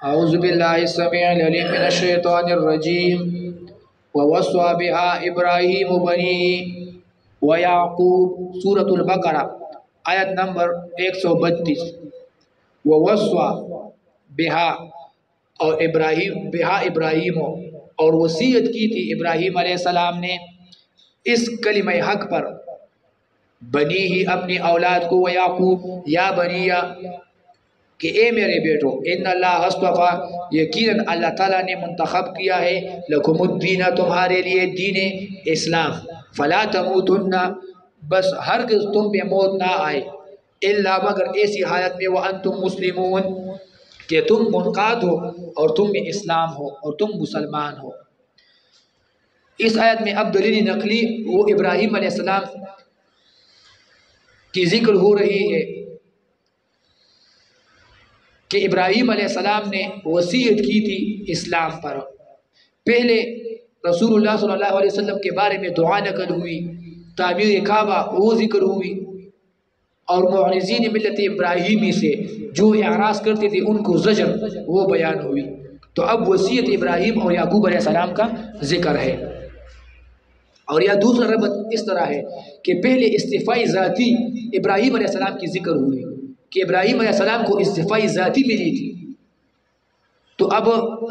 اعوذ باللہ السمیع العلیم من الشیطان الرجیم ووصى بها ابراہیم بنیہ ویعقوب سورۃ البقرہ آیت نمبر 132۔ ووصى بها اور ابراہیم اور وصیت کی تھی ابراہیم علیہ السلام نے اس کلمہ حق پر، بنی ہی اپنی اولاد کو، ویعقوب یا بنیہ کہ اے میرے بیٹو، ان اللہ اصطفیٰ یقیناً اللہ تعالیٰ نے منتخب کیا ہے، لکم الدین تمہارے لیے دین اسلام، فلا تموتن بس ہرگز تم پہ موت نہ آئے، الا مگر ایسی حالت میں وانتم مسلمون کہ تم منقاد ہو اور تم میں اسلام ہو اور تم مسلمان ہو۔ اس آیت میں اب دلیل نقلی وہ ابراہیم علیہ السلام کی ذکر ہو رہی ہے کہ ابراہیم علیہ السلام نے وصیت کی تھی اسلام پر۔ پہلے رسول اللہ صلی اللہ علیہ وسلم کے بارے میں دعا نقل ہوئی، تعمیر کعبہ وہ ذکر ہوئی، اور معرضین ملت ابراہیمی سے جو اعراض کرتے تھے ان کو زجر وہ بیان ہوئی۔ تو اب وصیت ابراہیم اور یعقوب علیہ السلام کا ذکر ہے۔ اور یہ دوسرا ربط اس طرح ہے کہ پہلے استفائی ذاتی ابراہیم علیہ السلام کی ذکر ہوئی کہ ابراہیم علیہ السلام کو استفائی ذاتی ملی تھی، تو اب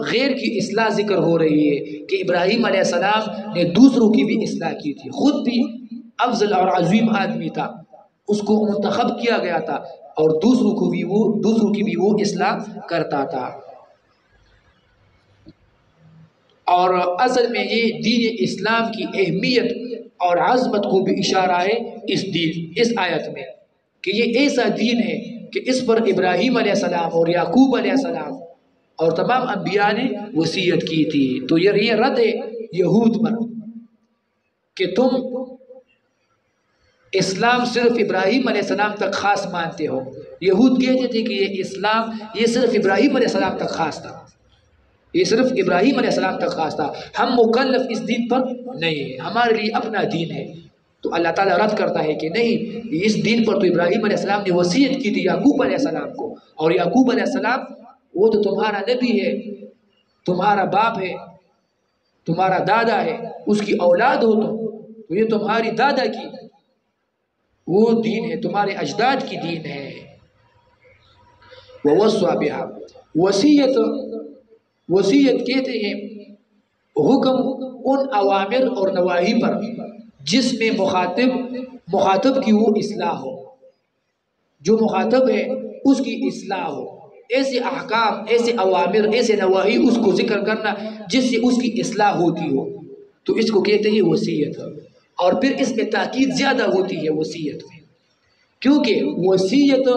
غیر کی اصلاح ذکر ہو رہی ہے کہ ابراہیم علیہ السلام نے دوسروں کی بھی اصلاح کی تھی، خود بھی افضل اور عظیم آدمی تھا، اس کو منتخب کیا گیا تھا اور دوسروں کی بھی وہ اصلاح کرتا تھا۔ اور اصل میں یہ دین اسلام کی اہمیت اور عظمت کو بھی اشارہ ہے اس آیت میں کہ یہ ایسا دین ہے کہ اس پر ابراہیم علیہ السلام اور یعقوب علیہ السلام اور تمام انبیاء نے وصیت کی تھی۔ تو یہ رد ہے یہود پر کہ تم اسلام صرف ابراہیم علیہ السلام تک خاص مانتے ہو۔ یہود کہتے تھے کہ یہ اسلام یہ صرف ابراہیم علیہ السلام تک خاص تھا، یہ صرف ابراہیم علیہ السلام تک خاص تھا، ہم مکلف اس دین پر نہیں ہیں، ہمارے لیے اپنا دین ہے۔ تو اللہ تعالیٰ رد کرتا ہے کہ نہیں، اس دین پر تو ابراہیم علیہ السلام نے وصیت کی تھی یعقوب علیہ السلام کو، اور یعقوب علیہ السلام وہ تو تمہارا نبی ہے، تمہارا باپ ہے، تمہارا دادا ہے، اس کی اولاد ہو تو یہ تمہاری دادا کی وہ دین ہے، تمہارے اجداد کی دین ہے۔ ووصى بها وصیت کہتے ہیں حکم ان اوامر اور نواہی پر جس میں مخاطب کی وہ اصلاح ہو، جو مخاطب ہے اس کی اصلاح ہو، ایسے احکام، ایسے اوامر، ایسے نواہی اس کو ذکر کرنا جس سے اس کی اصلاح ہوتی ہو، تو اس کو کہتے ہیں وصیت۔ اور پھر اس میں تاکید زیادہ ہوتی ہے وصیت میں، کیونکہ وصیت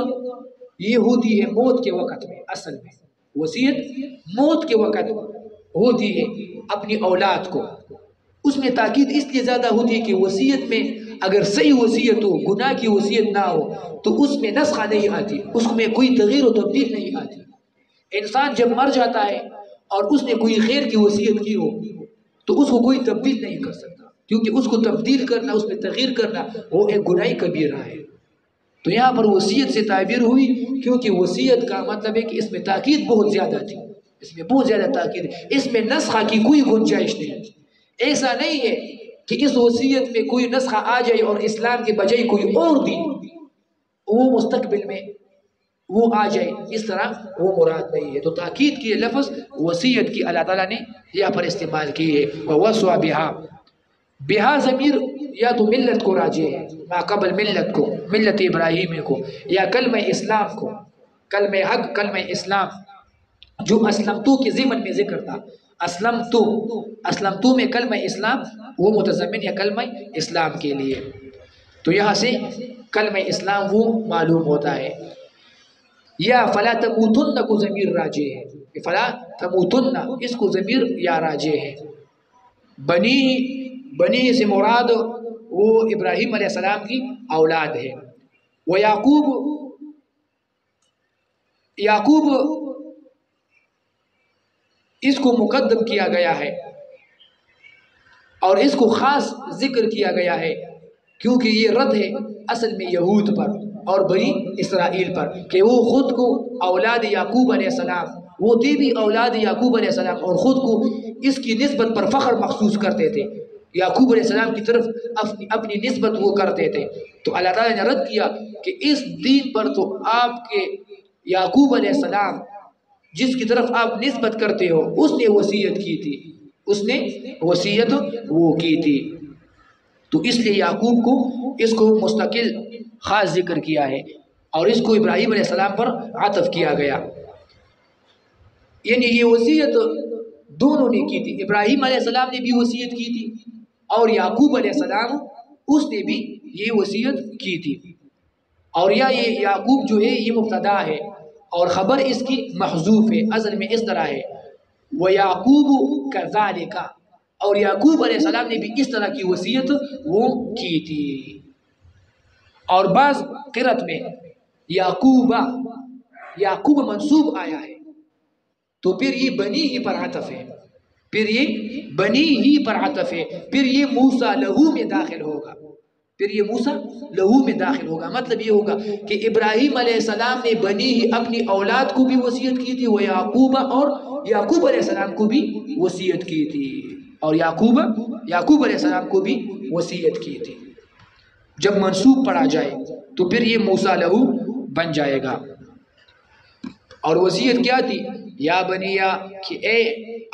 یہ ہوتی ہے موت کے وقت میں، اصل میں وصیت موت کے وقت ہوتی ہے اپنی اولاد کو، اس میں تاکید اس لیے زیادہ ہوتی ہے کہ وصیت میں اگر صحیح وصیت ہو، گناہ کی وصیت نہ ہو تو اس میں نسخہ نہیں آتی، اس میں کوئی تغییر و تبدیل نہیں آتی۔ انسان جب مر جاتا ہے اور اس نے کوئی خیر کی وصیت کی ہو تو اس کو کوئی تبدیل نہیں کر سکتا، کیونکہ اس کو تبدیل کرنا، اس میں تغییر کرنا وہ ایک گناہ کبیرہ ہے۔ تو یہاں پر وصیت سے تعبیر ہوئی کیونکہ وصیت کا مطلب ہے کہ اس میں تاکید بہت زیادہ تھی، اس میں بہت زیادہ تاکید، اس میں نسخہ کی کوئی گنجائش نہیں۔ ایسا نہیں ہے کہ اس وصیت میں کوئی نسخہ آ جائے اور اسلام کے بجائے کوئی اور دین وہ مستقبل میں وہ آ جائے، اس طرح وہ مراد نہیں ہے۔ تو تاکید کی لفظ وصیت کی اللہ تعالیٰ نے یہاں پر استعمال کی ہے۔ ووصى بها ضمیر یا تو ملت کو راجع ہے، ما قبل ملت کو، ملت ابراہیم کو، یا کلمہ اسلام کو، کلمہ حق، کلمہ اسلام جو اسلمتو کے ضمن میں ذکر تھا، اسلمتو میں کلمہ اسلام وہ متضمن ہے کلمہ اسلام کے لیے، تو یہاں سے کلمہ اسلام وہ معلوم ہوتا ہے۔ یا فلا تموتن کو ضمیر راجع ہے، فلا تموتن اس کو ضمیر یا راجع ہے۔ بنی سے مراد وہ ابراہیم علیہ السلام کی اولاد ہے۔ وہ یعقوب اس کو مقدم کیا گیا ہے اور اس کو خاص ذکر کیا گیا ہے کیونکہ یہ رد ہے اصل میں یہود پر اور بنی اسرائیل پر کہ وہ خود کو اولاد یعقوب علیہ السلام وہ تھے بھی اولاد یعقوب علیہ السلام اور خود کو اس کی نسبت پر فخر محسوس کرتے تھے، یعقوب علیہ السلام کی طرف اپنی نسبت وہ کرتے تھے۔ تو اللہ تعالیٰ نے رد کیا کہ اس دین پر تو آپ کے یعقوب علیہ السلام جس کی طرف آپ نسبت کرتے ہو اس نے وصیت کی تھی، اس نے وصیت وہ کی تھی۔ تو اس لیے یعقوب کو اس کو مستقل خاص ذکر کیا ہے اور اس کو ابراہیم علیہ السلام پر عطف کیا گیا، یعنی یہ وصیت دونوں نے کی تھی، ابراہیم علیہ السلام نے بھی وصیت کی تھی اور یعقوب علیہ السلام اس نے بھی یہ وصیت کی تھی۔ اور یہ یعقوب جو ہے یہ مبتدا ہے اور خبر اس کی محذوف ہے، اصل میں اس طرح ہے وَيَعْقُوبُ كَذَلِكَ، اور یعقوب علیہ السلام نے بھی اس طرح کی وصیت وہ کی تھی۔ اور بعض قرأت میں یعقوب منصوب آیا ہے تو پھر یہ بنی ہی پر عطف ہے، پھر یہ بنی ہی پر عطف ہے، پھر یہ موسیٰ لہو میں داخل ہوگا، پھر یہ موسیٰ لہو میں داخل ہوگا۔ مطلب یہ ہوگا کہ ابراہیم علیہ السلام نے بنی ہی اپنی اولاد کو بھی وصیت کی تھی، وہ یعقوب، اور یعقوب علیہ السلام کو بھی وصیت کی تھی، اور یعقوب علیہ السلام کو بھی وصیت کی تھی۔ جب منصوب پڑھا جائے تو پھر یہ موسیٰ لہو بن جائے گا۔ اور وصیت کیا تھی؟ یا بنیا، کہ اے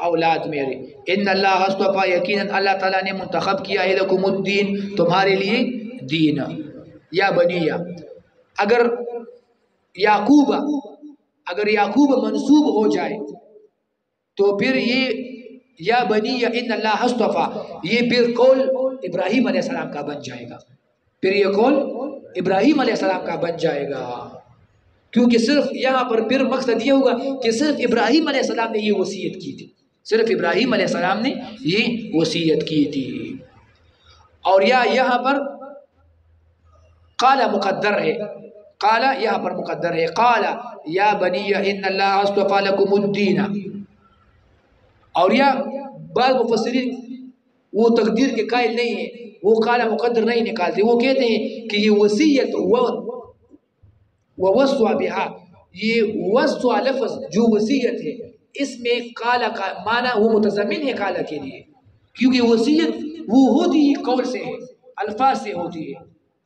اولاد میرے، ان اللہ اصطفیٰ، یقیناً اللہ تعالیٰ نے منتخب کیا ہے لکم الدین، تمہارے لیے دین۔ یا بنیا، اگر یعقوب منصوب ہو جائے تو پھر یہ یا بنیا ان اللہ اصطفیٰ، یہ پھر قول ابراہیم علیہ السلام کا بن جائے گا، پھر یہ قول ابراہیم علیہ السلام کا بن جائے گا، کیونکہ صرف یہاں پر پھر مقصد یہ ہوگا کہ صرف ابراہیم علیہ السلام نے یہ وصیت کی تھی، صرف ابراہیم علیہ السلام نے یہ وصیت کی تھی۔ اور یہاں پر قال مقدر ہے، قال یہاں پر مقدر ہے، قال یا بنی ان اللہ اصطفیٰ لکم الدین۔ اور بعض مفسرین وہ تقدیر کے قائل نہیں ہیں، وہ قال مقدر نہیں نکالتے، وہ کہتے ہیں کہ یہ وصیت ووصوا بہا، یہ وصوا لفظ جو وصیت ہے اس میں قال کا معنی وہ متضمن ہے قال کے لیے، کیونکہ وصیت وہ ہوتی ہی قول سے ہے، الفاظ سے ہوتی ہے،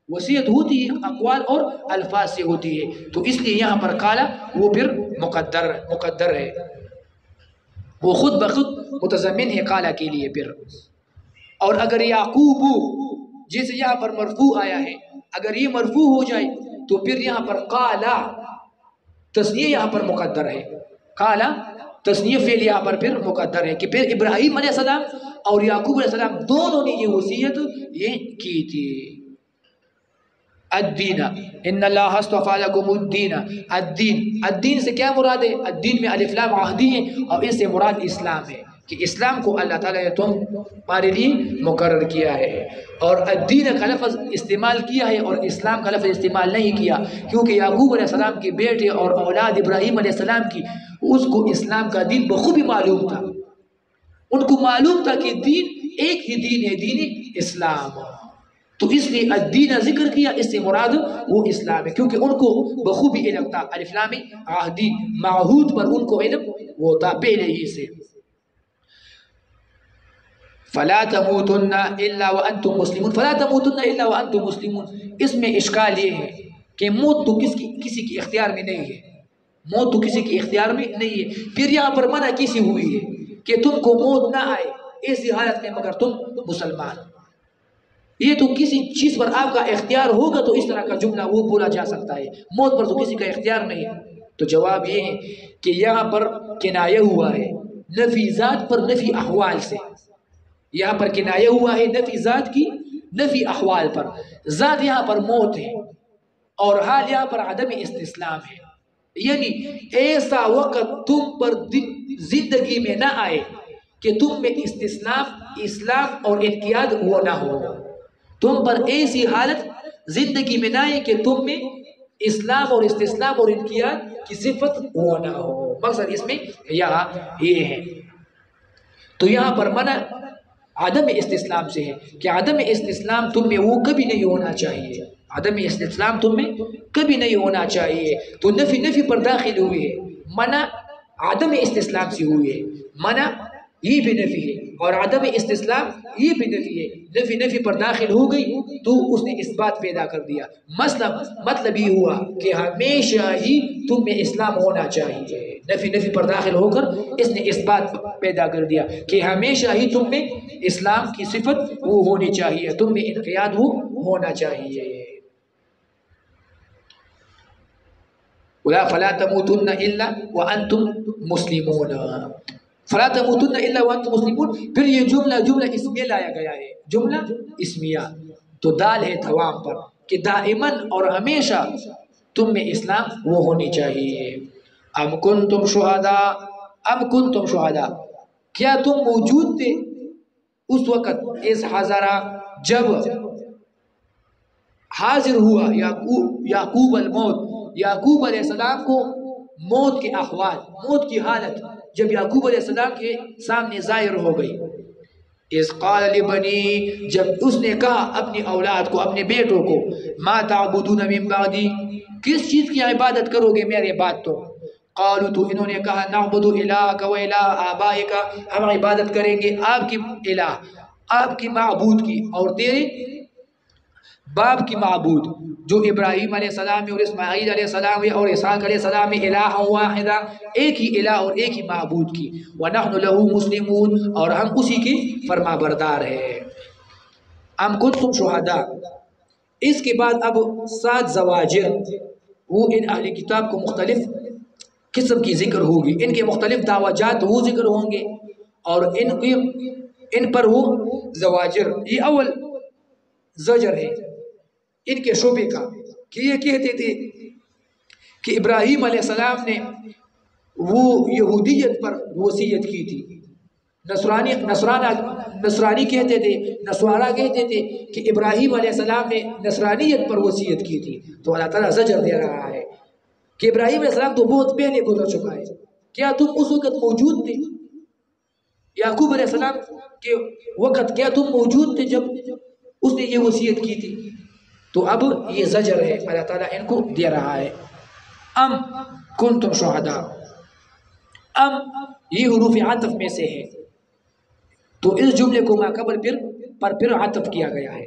وصیت ہوتی ہی اقوال اور الفاظ سے ہوتی ہے، تو اس لیے یہاں پر قال وہ پھر مقدر ہے، وہ خود بخود متضمن ہے قال کے لیے پھر۔ اور اگر یعقوب جیسے یہاں پر مرفوع آیا ہے، اگر یہ مرفوع ہو جائے تو پھر یہاں پر قالا تثنیہ یہاں پر مقدر ہے، قالا تثنیہ فعل یہاں پر پھر مقدر ہے کہ پھر ابراہیم علیہ السلام اور یعقوب علیہ السلام دونوں نے یہ وصیت یہ کی تھی۔ الدین ان اللہ اصطفیٰ لکم الدین، الدین سے کیا مراد ہے؟ الدین میں الف لام عہدی ہے اور اس سے مراد اسلام ہے، کہ اسلام کو اللہ تعالیٰ نے تمہارے لیے مقرر کیا ہے، اور الدین کا لفظ استعمال کیا ہے اور اسلام کا لفظ استعمال نہیں کیا، کیونکہ یعقوب علیہ السلام کے بیٹے اور اولاد ابراہیم علیہ السلام کی اس کو اسلام کا دین بخوبی معلوم تھا، ان کو معلوم تھا کہ دین ایک ہی دین ہے، دین اسلام، تو اس لیے الدین ذکر کیا، اس سے مراد وہ اسلام ہے، کیونکہ ان کو بخوبی علم تھا، الف لام عہدی معہود پر ان کو علم وہ تھا پہلے ہی سے۔ فلا تموتن الا وانتم مسلمون، فلا تموتن الا وانتم مسلمون، اس میں اشکال یہ ہے کہ موت تو کسی کی اختیار میں نہیں ہے، موت تو کسی کی اختیار میں نہیں ہے، پھر یہاں پر منع کسی ہوئی ہے کہ تم کو موت نہ آئے ایسی حالت میں مگر تم مسلمان، یہ تو کسی چیز پر آپ کا اختیار ہوگا تو اس طرح کا جملہ وہ بولا جا سکتا ہے، موت پر تو کسی کا اختیار نہیں ہے۔ تو جواب یہ ہے کہ یہاں پر کنایہ ہوا ہے نفی ذات پر نفی احوال سے، یہاں پر کنایہ ہوا ہے نفی ذات کی نفی احوال پر، ذات یہاں پر موت ہے اور حال یہاں پر عدم استسلام ہے، یعنی ایسا وقت تم پر زندگی میں نہ آئے کہ تم میں اسلام اور انقیاد وہ نہ ہو، تم پر ایسی حالت زندگی میں نہ آئے کہ تم میں اسلام اور استسلام اور انقیاد کی صفت وہ نہ ہو، مقصد اس میں یہاں یہ ہے۔ تو یہاں پر منع عدم استسلام سے ہے کہ عدم استسلام تم میں وہ کبھی نہیں ہونا چاہیے، عدم استسلام تم میں کبھی نہیں ہونا چاہیے، تو نفی پر داخل ہوئی ہے، منع عدم استسلام سے ہوئی ہے، منع یہ بھی نفی ہے اور عدم استسلام یہ بھی نفی ہے، نفی نفی پر داخل ہو گئی تو اس نے اس بات پیدا کر دیا۔ مطلب یہ ہوا کہ ہمیشہ ہی تم میں اسلام ہونا چاہیے، نفی نفی پر داخل ہو کر اس نے اس بات پیدا کر دیا کہ ہمیشہ ہی تم میں اسلام کی صفت وہ ہونی چاہیے، تم میں انقیاد وہ ہونا چاہیے۔ فلا تموتن الا وانتم مسلمون، فلا تموتن الا وانتم مسلمون۔ پھر یہ جملہ اسمیہ لایا گیا ہے، جملہ اسمیہ تو دال ہے دوام پر کہ دائماً اور ہمیشہ تم میں اسلام وہ ہونی چاہیے۔ ام کنتم شہداء، کیا تم موجود تھے اس وقت، اس حضرہ جب حاضر ہوا یعقوب الموت، یعقوب علیہ السلام کو موت کے احوال، موت کی حالت جب یعقوب علیہ السلام کے سامنے ظاہر ہو گئی۔ اذ قال لبنی، جب اس نے کہا اپنی اولاد کو، اپنے بیٹوں کو، ما تعبدون من بعدی، کس چیز کی عبادت کرو گے میرے بعد؟ تو قالوا، تو انہوں نے کہا، نعبد الہک و الہ آبائک، ہم عبادت کریں گے آپ کی الہ، آپ کی معبود کی اور تیرے باپ کی معبود جو ابراہیم علیہ السلام اور اسماعیل علیہ السلام اور اسحاق علیہ السلام الہ واحدہ، ایک ہی الہ اور ایک ہی معبود کی، وَنَحْنُ لَهُ مُسْلِمُونَ، اور ہم اسی کی فرما بردار ہیں۔ ام کنتم شہداء، اس کے بعد اب 7 زواجر، وہ ان اہل کتاب کو مختلف قسم کی ذکر ہوگی، ان کے مختلف دعوجات وہ ذکر ہوں گے اور ان پر وہ زواجر، یہ اول زجر ہے ان کے شعبے کا کہ یہ کہتے تھے کہ ابراہیم علیہ السلام نے وہ یہودیت پر وصیت کی تھی، نصرانی کہتے تھے، نصارہ کہتے تھے کہ ابراہیم علیہ السلام نے نصرانیت پر وصیت کی تھی۔ تو اللہ تعالیٰ زجر دے رہا ہے کہ ابراہیم علیہ السلام تو بہت پہلے گزر چکا ہے، کیا تم اس وقت موجود تھے؟ یعقوب علیہ السلام کے وقت کیا تم موجود تھے جب اس نے یہ وصیت کی تھی؟ تو اب یہ زجر ہے، اللہ تعالیٰ ان کو دے رہا ہے۔ ام کنتم شہداء، ام یہ حروف عطف میں سے ہے، تو اس جملے کو ماقبل پھر عطف کیا گیا ہے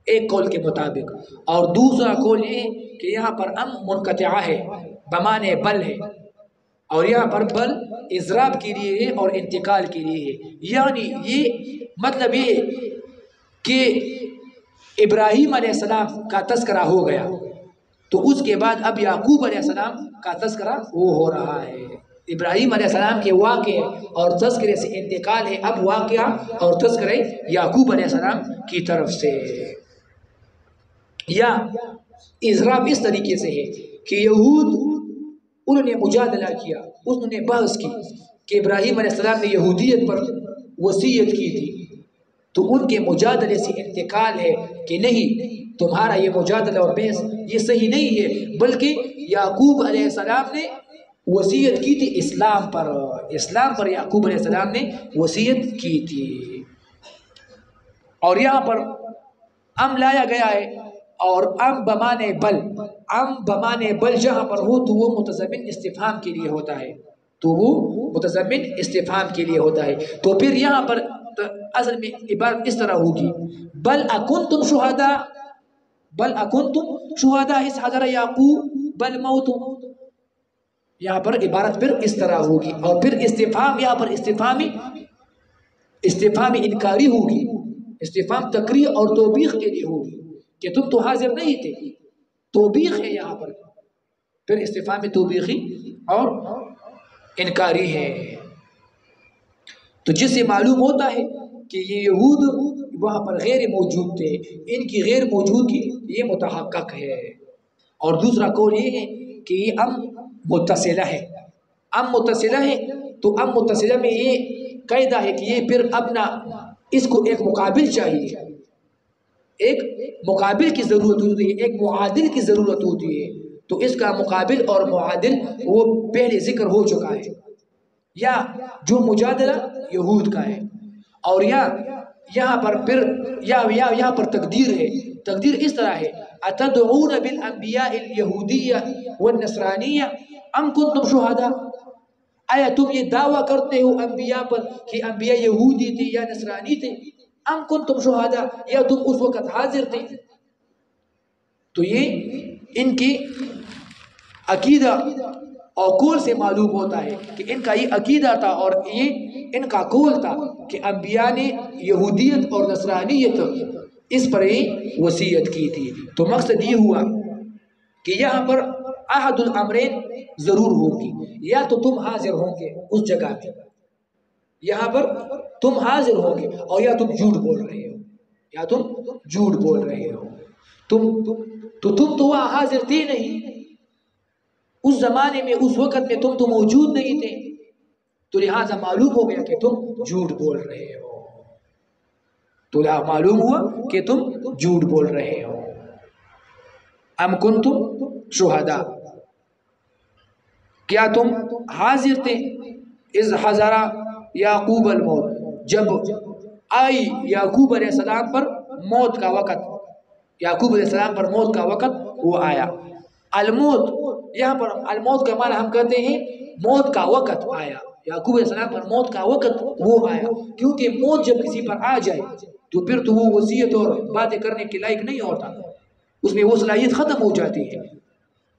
ایک قول کے مطابق، اور دوسرا قول یہ ہے کہ یہاں پر ام منقطعہ ہے، بمانے بل ہے، اور یہاں پر بل اضراب کے لیے ہے اور انتقال کے لیے ہے، یعنی یہ مطلب یہ کہ ابراہیم علیہ السلام کا تذکرہ ہو گیا تو اس کے بعد اب یعقوب علیہ السلام کا تذکرہ وہ ہو رہا ہے۔ ابراہیم علیہ السلام کے واقعے اور تذکرے سے انتقال ہے اب واقعہ اور تذکرے یعقوب علیہ السلام کی طرف سے، یا اضراب اس طریقے سے ہے کہ یہود انہوں نے مجادلہ کیا، انہوں نے بحث کی کہ ابراہیم علیہ السلام نے یہودیت پر وصیت کی تھی، تو ان کے مجادلے سے انتقال ہے کہ نہیں، تمہارا یہ مجادلہ اور بحث یہ صحیح نہیں ہے، بلکہ یعقوب علیہ السلام نے وصیت کی تھی اسلام پر یعقوب علیہ السلام نے وصیت کی تھی۔ اور یہاں پر ام لایا گیا ہے، اور ام بمانے بل جہاں پر ہو تو وہ متضمن استفہام کے لیے ہوتا ہے، تو پھر یہاں پر اصل میں عبارت اس طرح ہوگی، بل اکنتم شہداء اذ حضر یعقوب الموت، یہاں پر عبارت پھر اس طرح ہوگی، اور پھر استفہام یہاں پر استفہامی انکاری ہوگی، استفہام تقریر اور توبیخ کے لیے ہوگی کہ تم تو حاضر نہیں تھے، توبیخ ہے یہاں پر، پھر استفہام توبیخی اور انکاری ہے۔ تو جس سے معلوم ہوتا ہے کہ یہ یہود وہاں پر غیر موجود تھے، ان کی غیر موجودگی یہ متحقق ہے۔ اور دوسرا قول یہ ہے کہ یہ ام متصلہ ہے، تو ام متصلہ میں یہ قاعدہ ہے کہ یہ پھر اپنا اس کو ایک مقابل چاہیے، ایک مقابل کی ضرورت ہوتی ہے، ایک معادل کی ضرورت ہوتی ہے، تو اس کا مقابل اور معادل وہ پہلے ذکر ہو چکا ہے، یا جو مجادلہ یہود کا ہے، اور یہاں پر پھر یہاں پر تقدیر ہے، تقدیر اس طرح ہے، اتدعون بالانبیاء الیہودیہ والنصرانیہ ام کنتم شہداء، آیا تم یہ دعویٰ کرتے ہو انبیاء پر کہ انبیاء یہودی تھے یا نصرانی تھے؟ ام کنتم شہداء، یا تم اس وقت حاضر تھے؟ تو یہ ان کی عقیدہ اور قول سے معلوم ہوتا ہے کہ ان کا یہ عقیدہ تھا اور یہ ان کا قول تھا کہ انبیاء نے یہودیت اور نصرانیت اس پر ہی وصیت کی تھی۔ تو مقصد یہ ہوا کہ یہاں پر احد الامرین ضرور ہوگی، یا تو تم حاضر ہوں گے اس جگہ پہ، یہاں پر تم حاضر ہوں گے، اور یا تم جھوٹ بول رہے ہو، یا تم جھوٹ بول رہے ہو۔ تم تو وہاں حاضر تھے نہیں، اس زمانے میں اس وقت میں تم تو موجود نہیں تھے، تو لہٰذا معلوم ہو گیا کہ تم جھوٹ بول رہے ہو، تو معلوم ہوا کہ تم جھوٹ بول رہے ہو۔ ام کنتم شہداء، کیا تم حاضر تھے اذ حضر یعقوب الموت، جب آئی یعقوب علیہ السلام پر موت کا وقت، یعقوب علیہ السلام پر موت کا وقت وہ آیا۔ الموت، یہاں پر الموت کا معنی ہم کہتے ہیں موت کا وقت آیا، یعقوب علیہ السلام پر موت کا وقت وہ آیا، کیونکہ موت جب کسی پر آ جائے تو پھر تو وہ وصیت اور باتیں کرنے کے لائق نہیں ہوتا، اس میں وہ صلاحیت ختم ہو جاتی ہے۔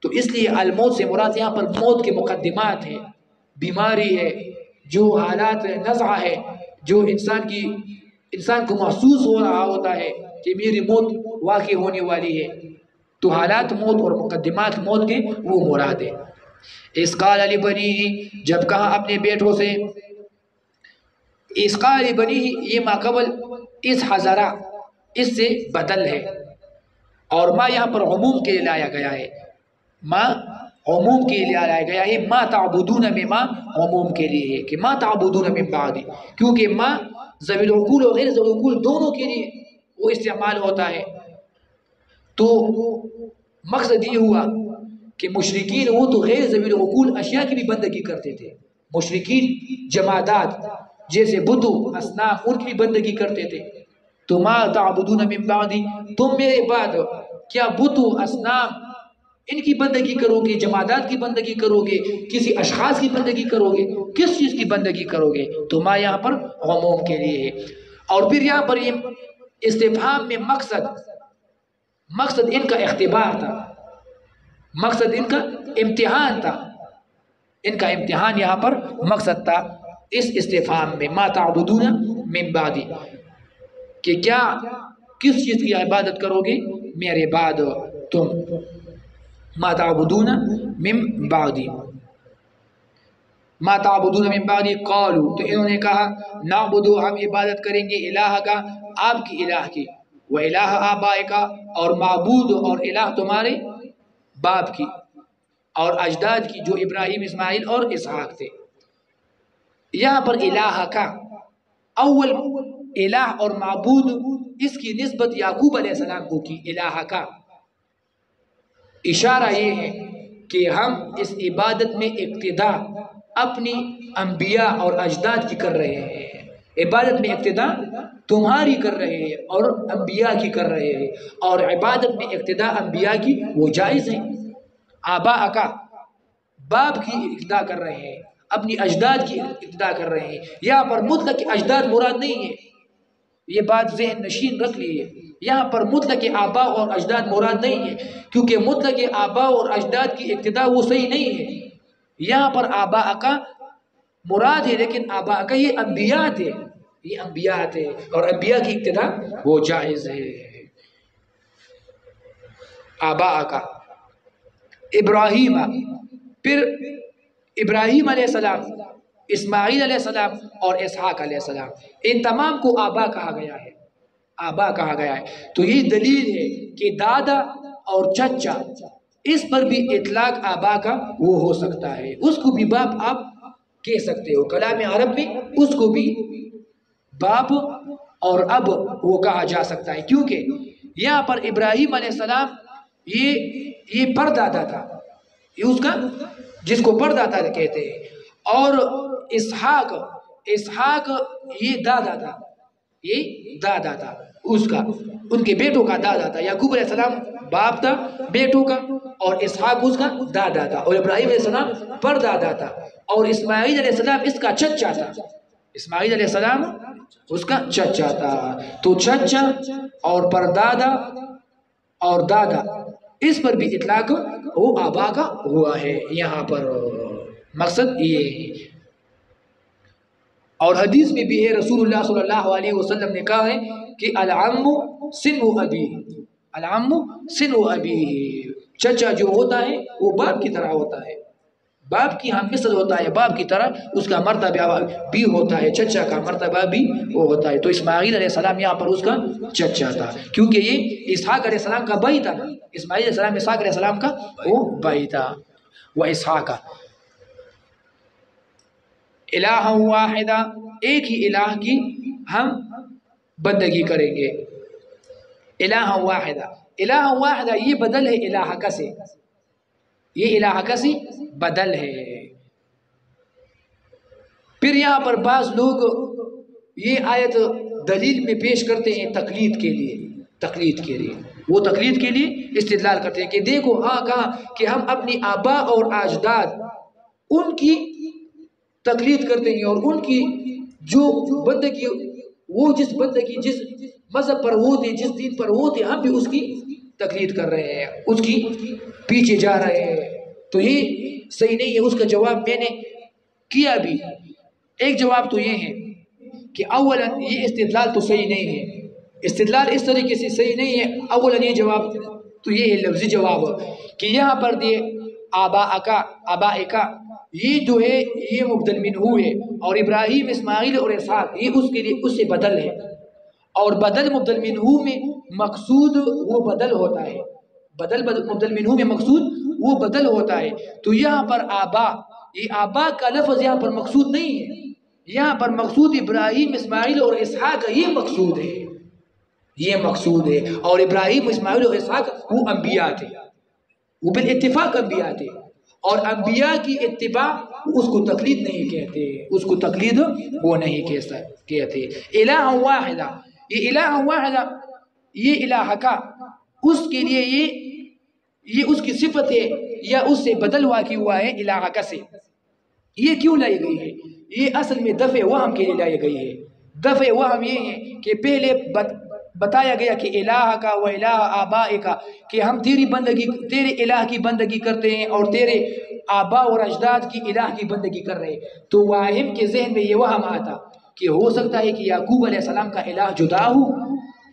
تو اس لیے الموت سے مراد یہاں پر موت کے مقدمات ہیں، بیماری ہے، جو حالات نزعہ ہے، جو انسان کو محسوس ہو رہا ہوتا ہے کہ میری موت واقع ہونے والی ہے، تو حالات موت اور مقدمات موت کے وہ مراد ہے۔ اس قال لبنیہ، جب کہا اپنے بیٹوں سے، اس قال لبنیہ یہ ما قبل اس حضرہ اس سے بدل ہے، اور ما یہاں پر عموم کے لیے لایا گیا ہے، ما عموم کے لیے لایا گیا ہے، ما تعبدون میں ما عموم کے لیے ہے کہ ما تعبدون من بعدی، کیونکہ ما ذوی العقول اور غیر ذوی العقول دونوں کے لیے وہ استعمال ہوتا ہے۔ تو مقصد یہ ہوا کہ مشرکین وہ تو غیر ذوی العقول اشیاء کی بھی بندگی کرتے تھے، مشرکین جمادات جیسے بتوں اصنام ان کی بھی بندگی کرتے تھے۔ تو ما تعبدون من بعدی، تم میرے بعد کیا بتوں اصنام ان کی بندگی کرو گے، جمادات کی بندگی کرو گے، کسی اشخاص کی بندگی کرو گے، کس چیز کی بندگی کرو گے؟ تو ما یہاں پر عموم کے لیے ہے۔ اور پھر یہاں پر یہ استفہام میں مقصد ان کا اختبار تھا، مقصد ان کا امتحان تھا، ان کا امتحان یہاں پر مقصد تھا اس استفہام میں، ما تعبدون من بعدی، کہ کیا کس چیز کی عبادت کرو گے میرے بعد تم، ما تعبدون من بعدی، ما تعبدون من بعدی قالوا، تو انہوں نے کہا نعبدو، ہم عبادت کریں گے الہ کا، آپ کی الہ کی، و الہ آبائکا، اور معبود اور الہ تمہارے باپ کی اور اجداد کی جو ابراہیم اسماعیل اور اسحاق تھے۔ یہاں پر الہ کا اول الہ اور معبود اس کی نسبت یعقوب علیہ السلام کو کی، الہ کا اشارہ یہ ہے کہ ہم اس عبادت میں اقتدا اپنی انبیاء اور اجداد کی کر رہے ہیں، عبادت میں اقتدا تمہاری کر رہے ہیں اور انبیاء کی کر رہے ہیں، اور عبادت میں اقتدا انبیاء کی وہ جائز ہے۔ آباء کا باپ کی اقتدا کر رہے ہیں، اپنی اجداد کی اقتدا کر رہے ہیں، یہاں پر مطلق اجداد مراد نہیں ہے، یہ بات ذہن نشین رکھ لیے، یہاں پر مطلق آباء اور اجداد مراد نہیں ہے، کیونکہ مطلق آباء اور اجداد کی اقتدا وہ صحیح نہیں ہے، یہاں پر آباء کا مراد ہے، لیکن آباء کا یہ انبیاء تھے، یہ انبیاء تھے اور انبیاء کی اقتدا وہ جائز ہے۔ آباء کا ابراہیم، پھر ابراہیم علیہ السلام، اسماعیل علیہ السلام اور اسحاق علیہ السلام، ان تمام کو آبا کہا گیا ہے، آبا کہا گیا ہے۔ تو یہ دلیل ہے کہ دادا اور چچا اس پر بھی اطلاق آبا کا وہ ہو سکتا ہے، اس کو بھی باپ آپ کہہ سکتے ہو، کلام عرب میں اس کو بھی باپ اور اب وہ کہا جا سکتا ہے، کیونکہ یہاں پر ابراہیم علیہ السلام یہ پردادا تھا، یہ اس کا جس کو پردادا کہتے ہیں، اور اسحاق یہ دادا تھا، یہ دادا تھا اس کا، ان کے بیٹوں کا دادا تھا۔ یعقوب علیہ السلام باپ تھا بیٹوں کا، اور اسحاق اس کا دادا تھا اور ابراہیم علیہ السلام پر دادا تھا اور اسماعیل علیہ السلام اس کا چچا تھا. اسماعیل علیہ السلام اس کا چچا تھا. تو چچا اور پردادا اور دادا اس پر بھی اطلاق وہ آبا کا ہوا ہے. یہاں پر مقصد یہ ہے. اور حدیث میں بھی ہے رسول اللہ صلی اللہ علیہ وسلم نے کہا ہے کہ العم سن و ابی، العم سن و ابی، چچا جو ہوتا ہے وہ باپ کی طرح ہوتا ہے، باپ کی ہم مثل ہوتا ہے، باپ کی طرح اس کا مرتبہ بھی ہوتا ہے، چچا کا مرتبہ بھی وہ ہوتا ہے. تو اسماعیل علیہ السلام یہاں پر اس کا چچا تھا کیونکہ یہ اسحاق علیہ السلام کا بھائی تھا. اسماعیل علیہ السلام اسحاق علیہ السلام کا وہ بھائی تھا. وہ اسحاق الہ واحدہ، ایک ہی الہ کی ہم بندگی کریں گے. الہ واحدہ، الہ واحدہ یہ بدل ہے الہ کا سے، یہ الہ کا سے بدل ہے. پھر یہاں پر بعض لوگ یہ آیت دلیل میں پیش کرتے ہیں تقلید کے لیے، تقلید کے لیے وہ تقلید کے لیے استدلال کرتے ہیں کہ دیکھو ہاں کہا کہ ہم اپنی آبا اور اجداد ان کی تقلید کرتے ہیں اور ان کی جو بندگی، وہ جس بندگی جس مذہب پر وہ تھے، جس دین پر وہ تھے، ہم بھی اس کی تقلید کر رہے ہیں، اس کی پیچھے جا رہے ہیں. تو یہ صحیح نہیں ہے. اس کا جواب میں نے کیا بھی. ایک جواب تو یہ ہے کہ اولا یہ استدلال تو صحیح نہیں ہے، استدلال اس طریقے سے صحیح نہیں ہے. اولا یہ جواب تو یہ ہے لفظی جواب کہ یہاں پر دیے آبا یہ جو ہے یہ مبدل منہو ہے اور ابراہیم اسماعیل اور اسحاق یہ اس کے لیے اس سے بدل ہے اور بدل مبدل منہو میں مقصود وہ بدل ہوتا ہے، بدل مبدل منہو میں مقصود وہ بدل ہوتا ہے. تو یہاں پر آبا، یہ آبا کا لفظ یہاں پر مقصود نہیں ہے، یہاں پر مقصود ابراہیم اسماعیل اور اسحاق یہ مقصود ہے، یہ مقصود ہے. اور ابراہیم اسماعیل اور اسحاق وہ انبیاء تھے، وہ بالاتفاق انبیاء تھے اور انبیاء کی اتباع اس کو تقلید نہیں کہتے، اس کو تقلید وہ نہیں کہتے. الہ واحدہ، یہ الہ واحدہ یہ الہ کا اس کے لیے یہ اس کی صفت ہے یا اس سے بدل واقع ہوا ہے الہ کا سے. یہ کیوں لائی گئی ہے؟ یہ اصل میں دفع وہم کے لیے لائی گئی ہے. دفع وہم یہ ہے کہ پہلے بتایا گیا کہ الہ کا و الہ آباء کا، کہ ہم تیری بندگی، تیرے الہ کی بندگی کرتے ہیں اور تیرے آبا اور اجداد کی الہ کی بندگی کر رہے ہیں. تو واہم کے ذہن میں یہ وہم آتا کہ ہو سکتا ہے کہ یعقوب علیہ السلام کا الہ جدا ہو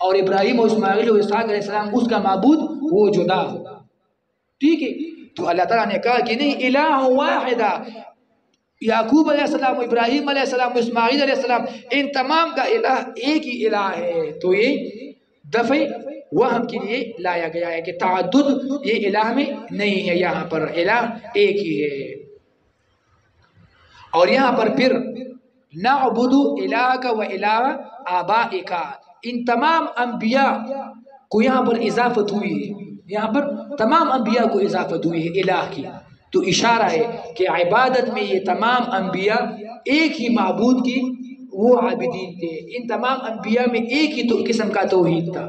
اور ابراہیم و اسماعیل و اسحاق علیہ السلام اس کا معبود وہ جدا ہو. ٹھیک ہے. تو اللہ تعالیٰ نے کہا کہ نہیں، الہ واحدہ، یعقوب علیہ السلام، ابراہیم علیہ السلام، اسماعیل علیہ السلام، ان تمام کا الہ ایک ہی الہ ہے. تو یہ دفع وہم کے لیے لایا گیا ہے کہ تعدد یہ الہ میں نہیں ہے، یہاں پر الہ ایک ہی ہے. اور یہاں پر پھر نعبد الہک و الہ آبائک، ان تمام انبیاء کو یہاں پر اضافت ہوئی ہے، یہاں پر تمام انبیاء کو اضافت ہوئی ہے الہ کی. تو اشارہ ہے کہ عبادت میں یہ تمام انبیاء ایک ہی معبود کی وہ عابدین تھے. ان تمام انبیاء میں ایک ہی قسم کا توحید تھا.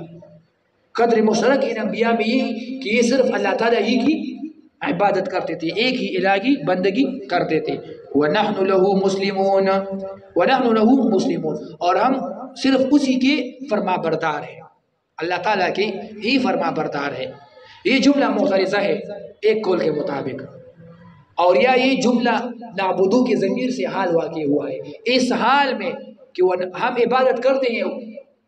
قدر مشترک ان انبیاء میں یہ کہ یہ صرف اللہ تعالیٰ ہی کی عبادت کرتے تھے، ایک ہی الہ کی بندگی کرتے تھے. وَنَحْنُ لَهُ مُسْلِمُونَ، وَنَحْنُ لَهُ مُسْلِمُونَ، اور ہم صرف اسی کے فرما بردار ہیں، اللہ تعالیٰ کی ہی فرما بردار ہے. یہ جملہ معترضہ ہے ایک قول کے مطابق، اور یا یہ جملہ نعبدو کے ضمیر سے حال واقع ہوا ہے، اس حال میں کہ ہم عبادت کرتے ہیں،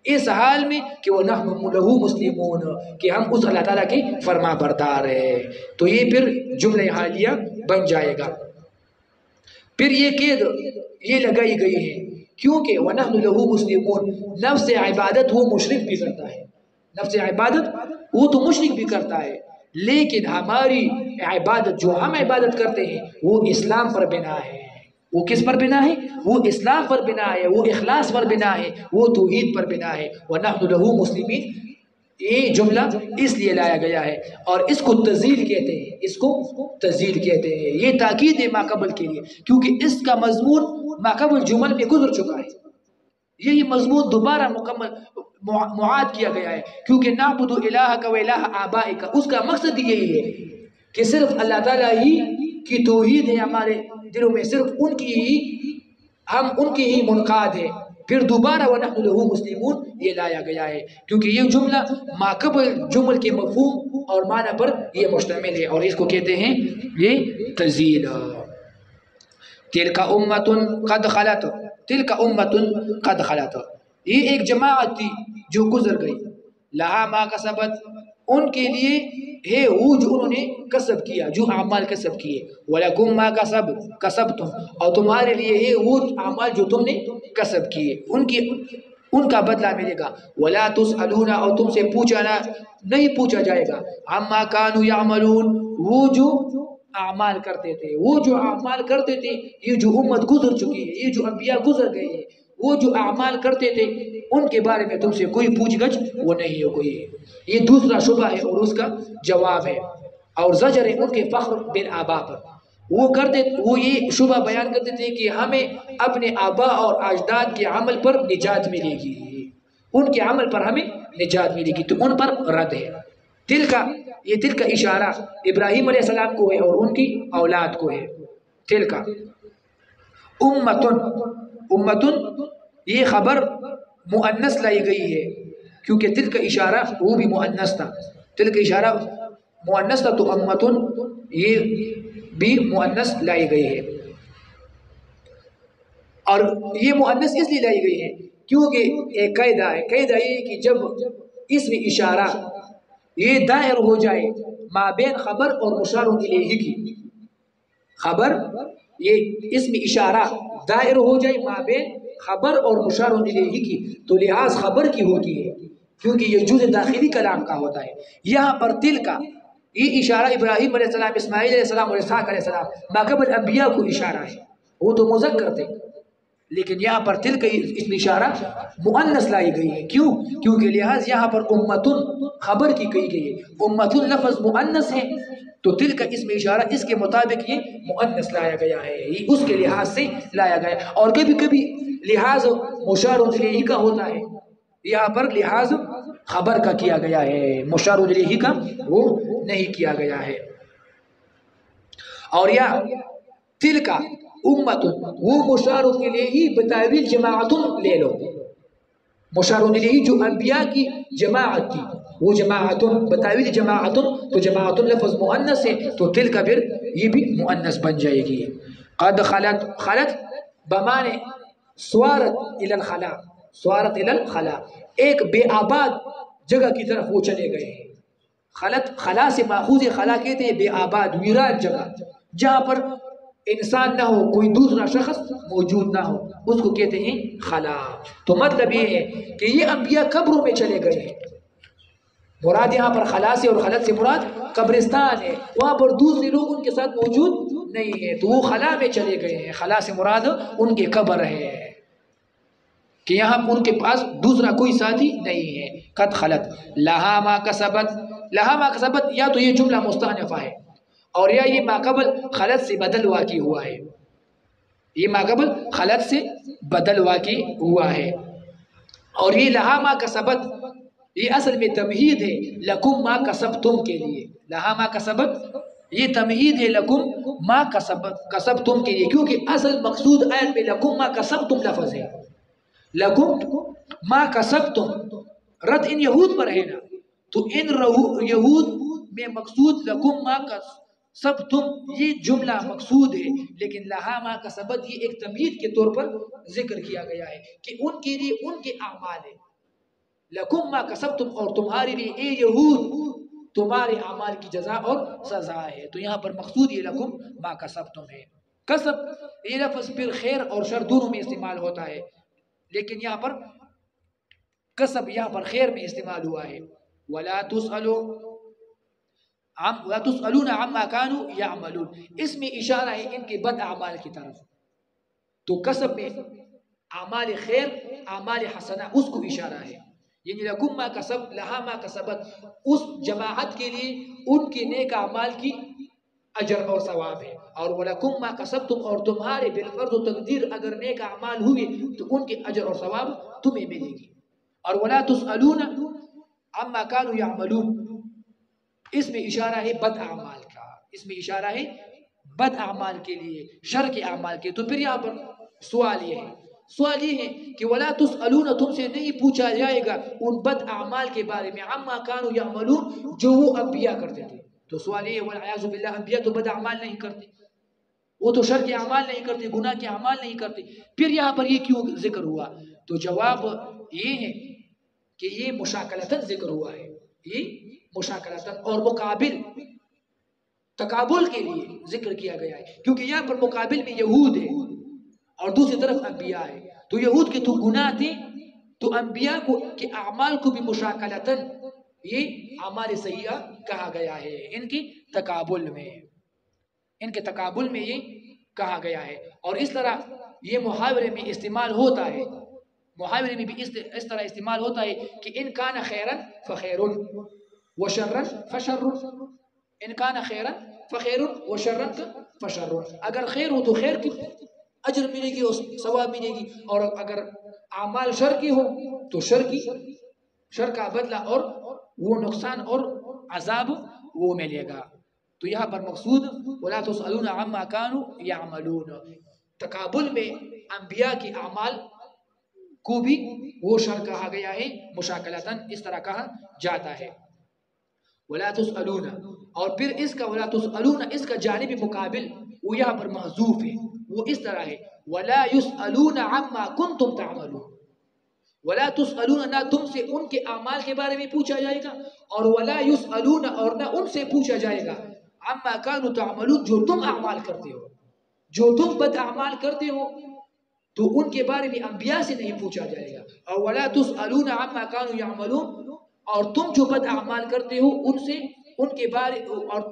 اس حال میں کہ وَنَحْنُ لَهُ مُسْلِمُونَ، کہ ہم اس اللہ تعالیٰ کی فرما بردار ہیں. تو یہ پھر جملہ حالیہ بن جائے گا. پھر یہ قید یہ لگائی گئی ہے کیونکہ وَنَحْنُ لَهُ مُسْلِمُونَ، نفس عبادت وہ مشرک بھی کرتا ہے، نفس عبادت وہ تو مشرک بھی کرتا ہے، لیکن ہماری عبادت جو ہم عبادت کرتے ہیں وہ اسلام پر بنا ہے. وہ کس پر بنا ہے؟ وہ اسلام پر بنا ہے، وہ اخلاص پر بنا ہے، وہ توحید پر بنا ہے. وَنَحْنُ لَهُ مُسْلِمِينَ، یہ جملہ اس لیے لایا گیا ہے اور اس کو تزیل کہتے ہیں، اس کو تزیل کہتے ہیں. یہ تاکید ہے ماقبل کے لیے کیونکہ اس کا مضمون ماقبل جمل میں گزر چکا ہے. یہ مضمون دوبارہ مکمل معاد کیا گیا ہے کیونکہ نعبد الہک و الہ آبائک، اس کا مقصد یہی ہے کہ صرف اللہ تعالیٰ ہی کی توحید ہے ہمارے دلوں میں، صرف ہم ان کی ہی منقاد ہیں. پھر دوبارہ وَنَحْنُ لَهُ مُسْلِمُونَ یہ لایا گیا ہے کیونکہ یہ جملہ ما قبل جمل کے مفہوم اور معنی پر یہ مشتمل ہے، اور اس کو کہتے ہیں یہ تزیل. تِلْكَ أُمَّةٌ قَدْ خَلَتْ، تِلْكَ أُمَّةٌ قَدْ خَلَتْ، یہ ایک جماعت تھی جو گزر گئی. لَهَا مَا كَسَبَتْ، ان کے لیے ہے وہ جو انہوں نے کسب کیا، جو اعمال کسب کیے. وَلَكُمْ مَا كَسَبْتُمْ، اور تمہارے لیے ہے وہ اعمال جو تم نے کسب کیے، ان کا بدلہ ملے گا. وَلَا تُسْأَلُونَ، اور تم سے نہیں پوچھا جائے گا. عَمَّا كَانُوا يَعْمَلُونَ، وہ جو اعمال کرتے تھے، وہ جو اعمال کرتے تھے. یہ جو امت گزر چکی ہے، یہ جو انبیاء گزر گئے ہیں، وہ جو اعمال کرتے تھے ان کے بارے میں تم سے کوئی پوچھ گچھ وہ نہیں ہو گئی. یہ دوسرا شبہ ہے اور اس کا جواب ہے، اور زجر ہے ان کے فخر بالآباء پر. وہ یہ شبہ بیان کرتے تھے کہ ہمیں اپنے آباء اور اجداد کے عمل پر نجات ملے گی، ان کے عمل پر ہمیں نجات ملے گی، تو ان پر رد ہے. دل کا اشارہ ابراہیم علیہ السلام کو ہے اور ان کی اولاد کو ہے. دل کا امتن یہ خبر مؤنث لائی گئی ہے کیونکہ دل کا اشارہ وہ بھی مؤنث تھا. دل کا اشارہ مؤنث تھا تو امتن یہ بھی مؤنث لائی گئی ہے. اور یہ مؤنث اس لیے لائی گئی ہے کیونکہ ایک قاعدہ ہے، قاعدہ یہ کہ جب اسم اشارہ یہ دائر ہو جائے مابین خبر اور مشار الیہ کی، خبر یہ اسم اشارہ دائر ہو جائے مابین خبر اور مشار الیہ کی، تو لحاظ خبر کی ہوتی ہے کیونکہ یہ جز داخلی کلام کا ہوتا ہے. یہاں پر تل کا یہ اشارہ ابراہیم علیہ السلام، اسماعیل علیہ السلام اور اسحاق علیہ السلام ماقبل انبیاء کو اشارہ ہے، وہ تو مذکر تھے، لیکن یہاں پر تل کا اسم اشارہ مؤنث لائی گئی ہے. کیوں؟ کیونکہ لحاظ یہاں پر امتن خبر کی کہی گئی ہے، امتن لفظ مؤنث ہے تو تل کا اسم اشارہ اس کے مطابق یہ مؤنث لایا گیا ہے، یہ اس کے لحاظ سے لایا گیا ہے. اور کبھی کبھی لحاظ مشار الیہ کا ہوتا ہے، یہاں پر لحاظ خبر کا کیا گیا ہے، مشار الیہ کا وہ نہیں کیا گیا ہے. اور یا تل کا امتن وہ مشار الیہ بتاویل جماعتن لے لو، مشار الیہ جو انبیاء کی جماعت تھی وہ جماعتن بتاویل جماعتن، تو جماعتن لفظ مؤنث ہے تو تل کا پھر یہ بھی مؤنث بن جائے گی. قد خلت بمانے سوارت الی الخلا، سوارت الی الخلا، ایک بے آباد جگہ کی طرف وہ چلے گئے ہیں. خلا سے ماخوذ خلا کہتے ہیں بے آباد ویران جگہ، جہاں پر انسان نہ ہو، کوئی دوسرا شخص موجود نہ ہو، اس کو کہتے ہیں خلا. تو مطلب یہ ہے کہ یہ انبیاء قبروں میں چلے گئے ہیں. مراد یہاں پر خلا سے اور خلت سے مراد قبرستان ہے، وہاں پر دوسرے لوگ ان کے ساتھ موجود نہیں ہے تو وہ خلا میں چلے گئے ہیں. خلا سے مراد ان کے قبر ہے کہ یہاں ان کے پاس دوسرا کوئی ساتھی نہیں ہے. قد خلت لہا ما کسبت، لہا ما کسبت یا تو یہ جملہ مستأنفہ ہے اور یا یہ ما قبل خلت سے بدل واقع ہوا ہے، یہ ما قبل خلت سے بدل واقع ہوا ہے. اور یہ لہا ما کسبت یہ اصل میں تمہید ہے لکم ما کسبتم کے لیے. لہا ما کسبت یہ تمہید ہے لکم ما کسبتم کے لیے، کیونکہ اصل مقصود آیت میں لکم ما کسبتم لفظ ہے. لکم ما کسبتم رد ان یہود پر ہے نا، تو ان یہود میں مقصود لکم ما کسبتم یہ جملہ مقصود ہے، لیکن لہا ما کسبت یہ ایک تمہید کے طور پر ذکر کیا گیا ہے کہ ان کے لیے ان کے اعمال ہے. لکم ما کسبتم اور تمہارے لیے اے یہود تمہارے اعمال کی جزا اور سزا ہے. تو یہاں پر مقصود یہ لکم ما کسبتم ہے. کسب یہ لفظ پھر خیر اور شر دونوں میں استعمال ہوتا ہے، لیکن یہاں پر کسب یہاں پر خیر میں استعمال ہوا ہے. وَلَا تُسْأَلُونَ عَمَّا كَانُوا يَعْمَلُونَ، اس میں اشارہ ہے ان کے بد اعمال کی طرف. تو کسب میں اعمال خیر اعمال حسنہ اس کو اشارہ ہے، یعنی لکم ما کسب لہا ما کسبت اس جماعت کے لیے ان کے نیک اعمال کی اجر اور ثواب ہے. اور وَلَكُمْ مَا كَسَبْتُمْ اور تمہارے بالفرض و تقدیر اگر نیک اعمال ہوئے تو ان کے اجر اور ثواب تمہیں ملے گی. اور وَلَا تُسْأَلُونَ عَمَّا كَانُوا يَعْمَلُونَ اس میں اشارہ ہے بد اعمال کا، اس میں اشارہ ہے بد اعمال کے لیے، شر کے اعمال کے. تو پھر یہاں پر سوال یہ ہے کہ وَلَا تُسْأَلُونَ، تم سے نہیں پوچھا جائے گا ان بد اعمال کے بارے میں، عَمَّا كَانُوا يَعْمَلُونَ، جو وہ انبیاء کرتے تھے. تو سوال یہ ہے وَالْعِيَاذُ بِاللَّهِ، انبیاء تو بد اعمال نہیں کرتے، وہ تو شر کے اعمال نہیں کرتے، گناہ کے اعمال نہیں کرتے، پھر یہاں پر یہ کیوں ذکر ہوا؟ تو جواب یہ ہے کہ یہ مشاکلتاً ذکر ہوا ہے، یہ مشاکلتاً اور مقابل تقابل کے لیے ذکر کیا گیا ہے، کیونکہ یہاں پر مقابل میں یہود ہے اور دوسری طرف انبیاء ہے. تو یہود کے تو گناہ تھے، تو انبیاء کے اعمال کو بھی مشاکلتاً یہ اعمال سیئہ کہا گیا ہے، ان کے تقابل میں یہ کہا گیا ہے. اور اس طرح یہ محاورے میں استعمال ہوتا ہے، محاورے میں بھی اس طرح استعمال ہوتا ہے کہ ان کان خیرن فخیر وشرن فشر، ان کان خیرن فخیر وشرن فشر، اگر خیر ہو تو خیر کی اجر ملے گی اور ثواب ملے گی، اور اگر اعمال شر کی ہو تو شر کا بدلہ اور وہ نقصان اور عذاب وہ ملے گا. تو یہاں پر مقصود وَلَا تُسْأَلُونَ عَمَّا كَانُوا يَعْمَلُونَ، تقابل میں انبیاء کے اعمال کو بھی وہ شر کہا گیا ہے، مشاکلتاً اس طرح کہا جاتا ہے. وَلَا تُسْأَلُونَ، اور پھر اس کا وَلَا تُسْأَلُونَ اس کا جانب مقابل وہ یہاں پر محذوف ہے، وہ اس طرح ہے وَلَا يُسْأَلُونَ عَمَّا كُنْتُمْ تَعْمَلُونَ، وَلَا تُسْأَلُونَ، نہ تم سے ان کے اعمال کے بارے میں پوچھا جائے گا، اور وَلَا يُسْأَلُونَ، اور نہ ان سے پوچھا جائے گا عَمَّا كَانُوا تَعْمَلُونَ، جو تم اعمال کرتے ہو، جو تم بد اعمال کرتے ہو تو ان کے بارے میں انبیاء سے نہیں پوچھا جائے گا. اور وَلَا تُسْأَلُونَ عَمَّا كَانُوا يَعْمَلُونَ، اور تم جو بد اعمال کرتے ہو ان کے بارے اور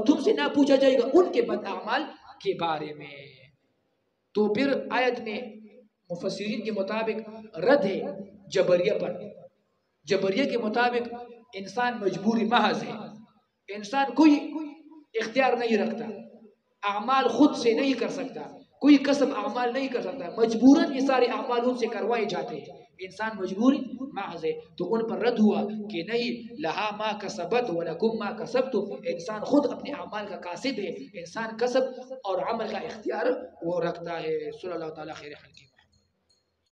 تم سے نہ پوچھا جائے گا ان کے بد اعمال کے بارے میں. تو پھر آیت میں مفسرین کے مطابق رد ہے جبریہ پر. جبریہ کے مطابق انسان مجبوری محض ہے، انسان کوئی اختیار نہیں رکھتا، اعمال خود سے نہیں کر سکتا، کوئی کسب اعمال نہیں کر سکتا، مجبوراً یہ سارے اعمال ان سے کروائے جاتے ہیں، انسان مجبوری محض ہے. تو ان پر رد ہوا کہ نہیں، لہا ما کسبت ولکم ما کسبتم، انسان خود اپنے اعمال کا کاسب ہے، انسان کسب اور عمل کا اختیار وہ رکھتا ہے. صلی اللہ تعالیٰ خیر خلقہ.